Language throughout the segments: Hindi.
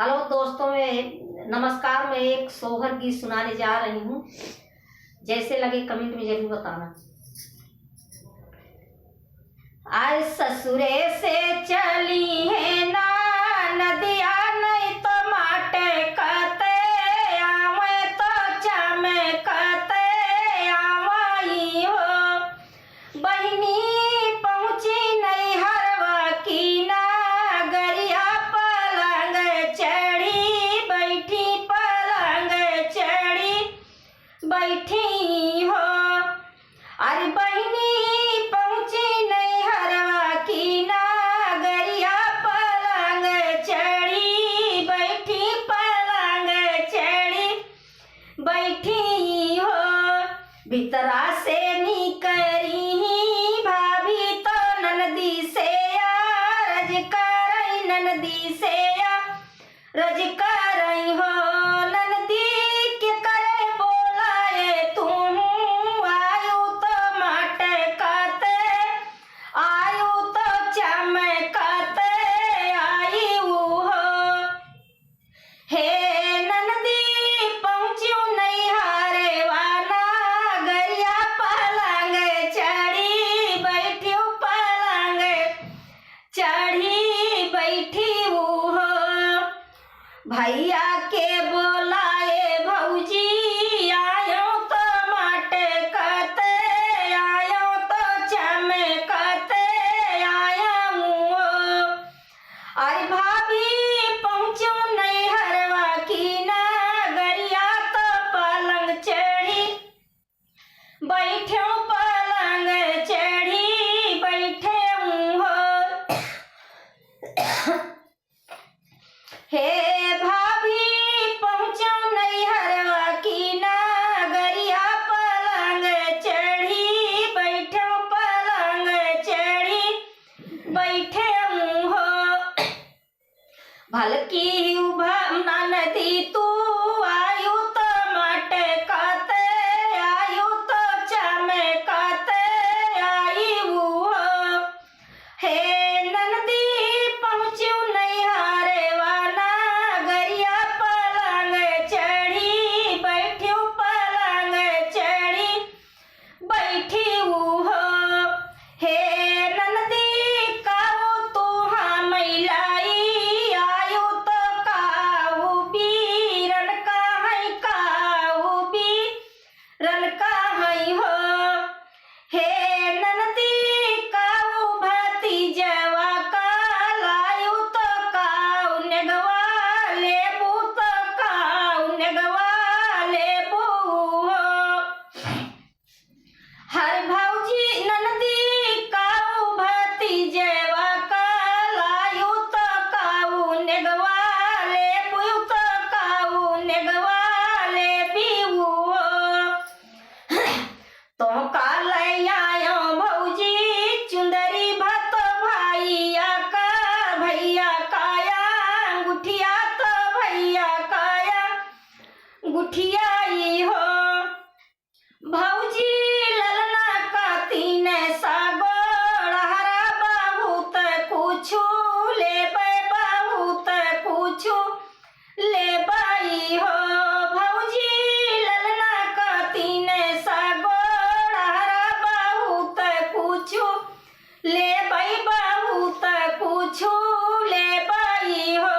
हेलो दोस्तों, मैं नमस्कार। मैं एक सोहर गीत सुनाने जा रही हूँ। जैसे लगे कमेंट में जरूर बताना। आज ससुरे से चली है ना नदिया, नहीं तो माटे कते आवे तो चमे कते आवाई हो। बहिनी पहुँची नहीं हरवा की ना गरिया, पलंग चढ़ी बैठी, पलंग चढ़ी बैठी हो। अरे बहिनी पहुँची नहीं हरवा की ना गरिया, पलंग चढ़ी बैठी, पलंग चढ़ी बैठी हो। भीतरा से निकरी भाभी तो ननदी से रज करई, ननदी से रज करई हो। ननदी के करे बोलाए तू आयु तो मटकते, आयु तो चमकते आयु हो। हे ननदी पहुँच्यू नहीं हारे वाला गरिया, पलंग चढ़ी बैठी, पलंग चढ़ी बैठी हो। भैया के बोलाए भौजी आयो तो मटकते, आयो तो चमकते आया हूँ। अरे भाभी पहुँचो नहीं हरवा की ना गरिया, तो पलंग चढ़ी बैठो, पलंग चढ़ी बैठे हूँ। हे भाभी पहुँचो नहीं हरवा की ना गरिया, पलंग चढ़ी बैठो, पलंग चढ़ी बैठे हो। भलकी ननदी तू आयु तो मटकते, आयु तो चमकते आयु हो। हे ननदी पहुँच्यू नहीं हारे वाला गरिया, पलंग चढ़ी बैठी, पलंग चढ़ी बैठी हो। हे ननदी काऊ तू हाँ मैलाई आयु तो काऊ बीरन का है, काऊ बीरन का है हो। हे ननदी काऊ भतीजवा का लायु तो काऊ नेगवा लेबू, तो काऊ नेगवा लेबू हो। हर भौजी ननदी काऊ भतीजवा का लायु तो काऊ नेगवा लेबू, तो काऊ नेगवा लेबी हो। तो काल आयो भौजी चुंदरी भत भैया का, भैया काया अंगूठिया, तो भैया काया गुठियाई हो। भौजी ललना का तीन सागोड़ हरा, बहुत कुछु लेबै, बहुत कुछु लेबै हो। भौजी ललना का तीन सागोड़ हरा, बहुत कुछु लेबै, बहुत कुछु लेबै हो।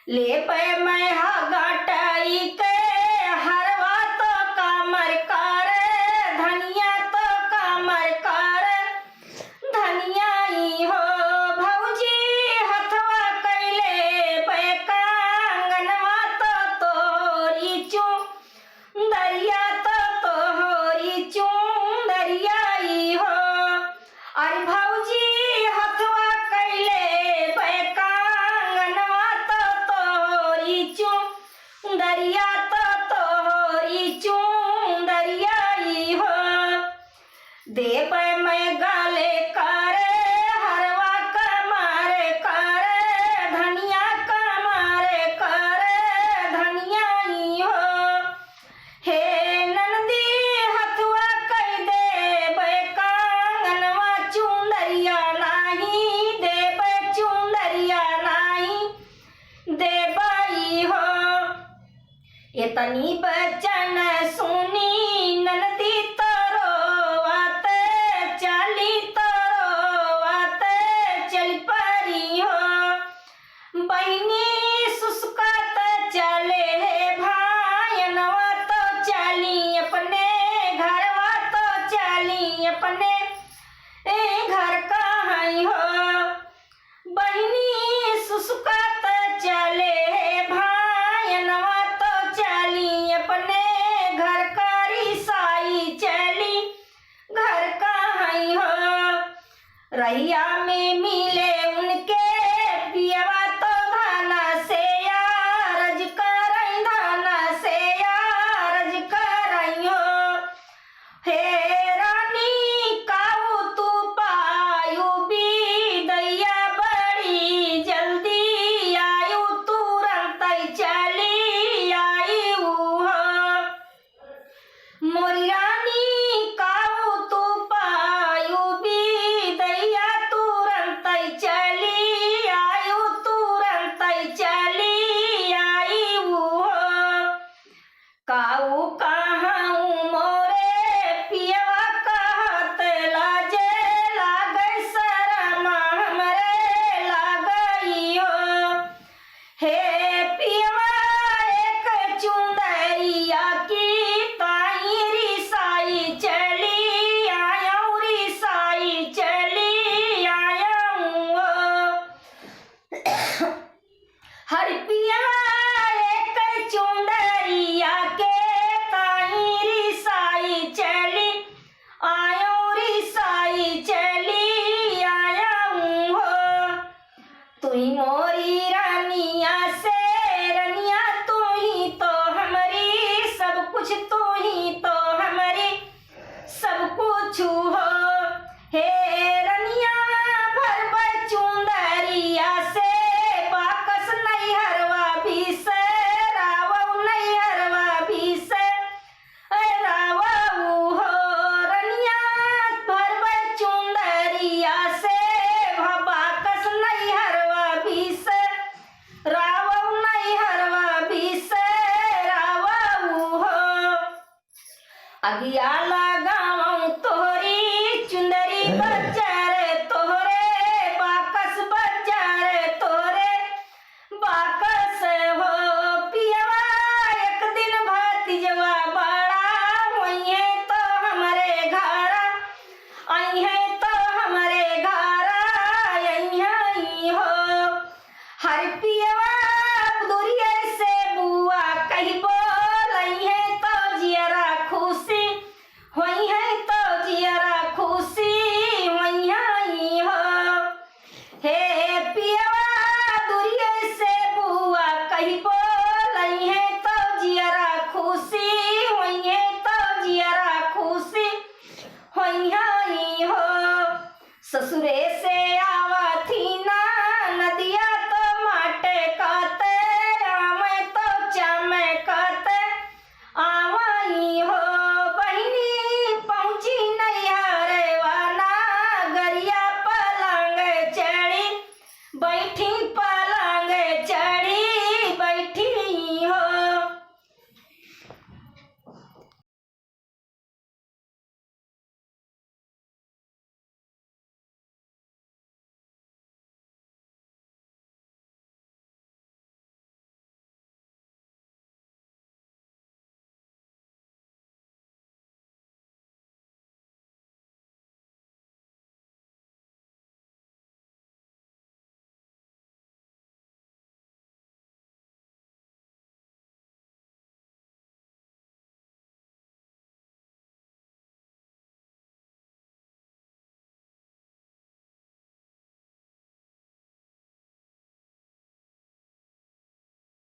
लेबै मैं गटाई के हरवा, तो कमर कर धनिया, तो कमर कर धनियाई हो। भौजी हथवा कैले पैकांगनवा, तो तोरी चुंदरिया, तो तोरी चुंदरियाई हो। अरे भौजी हथवा कैले पैकांगनवा, तो तोरी इतनी बचन सुनी ननदी तरोवत चली तरोवत चल परी हो। बहिनी सुसुकत चले भायनवा तो चली अपने घरवा तो चली अपने घर कहाँ हो। बहिनी सुसुकत चले भायनवा तो चली अपने घर करी साई चली घर कहाँ हो। रैया में मिले उनके पियवा तो धाना से यारज करई धाना से यारज करई हो। हे रानी काऊ तू पायु बिदैया बड़ी जल्दी आयु तुरंत चली आई हो। मोरी रानी काऊ तू पायु बिदैया तुरंत चली आयु तुरंत चली आई हो। काऊ कहाँ मोरे पियवा कहत लाजे लागै शरम हमरे लागई हो। हे पियवा एक चुंदरिया की ताई रिसाई चली आयऊ रिसाई चली आयऊ हो। हर पियवा एक चुंदरिया के ताई रिसाई चली आयऊ रिसाई चली आयऊ हो। तुई मोरी रानिया से रनिया तू ही तो हमारी सब कुछ तू ही तो हमारी सब कुछ हो। हे रनिया भर चुंदरिया से बाकस नहीं हरवा भी से रावऊ नहीं हरवा भी से रावऊ हो। रनिया भर चुंदरिया से बाकस नहीं हरवा भी से रावऊ नहीं हरवा भी से रावऊ हो। अगिया लगावऊ तोहरी चुंदरी बजार तोहरे बाकस बजार तोहरे बाकस हो। पियवा एक दिन भतीजवा बड़ा हुई है तो हमारे घर आई है तो हमारे घर आई हो। हर पियवा